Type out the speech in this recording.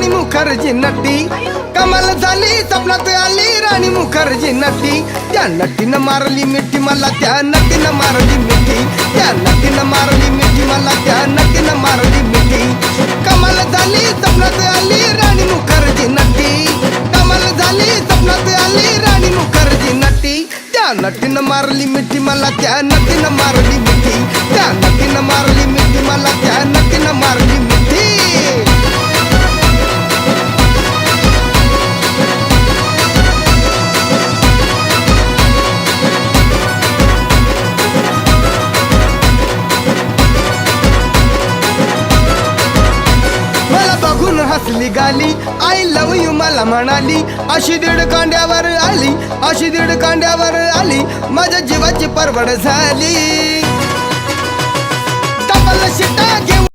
राणी मुखर्जी नटी, कमाल झाली स्वप्नात आली राणी मुखर्जी नटी. त्या नटीनं मारली मिठी मला, त्या नटीनं मारली मिठी, त्या नटीनं मारली मिठी मला, त्या नटीनं मारली मिठी. कमाल झाली स्वप्नात आली राणी मुखर्जी नटी, कमाल झाली स्वप्नात आली राणी मुखर्जी नटी. त्या नटीनं मारली मिठी मला, त्या नटीनं मारली मिठी, त्या नटीनं मारली मिठी मला, त्या नटीनं मारली मिठी. हसली गाली, आय लव यू मला म्हणाली. अशी दीड कांड्यावर आली, अशी दीड कांड्यावर आली, माझ्या जीवाची परवड झाली. डबल शिटा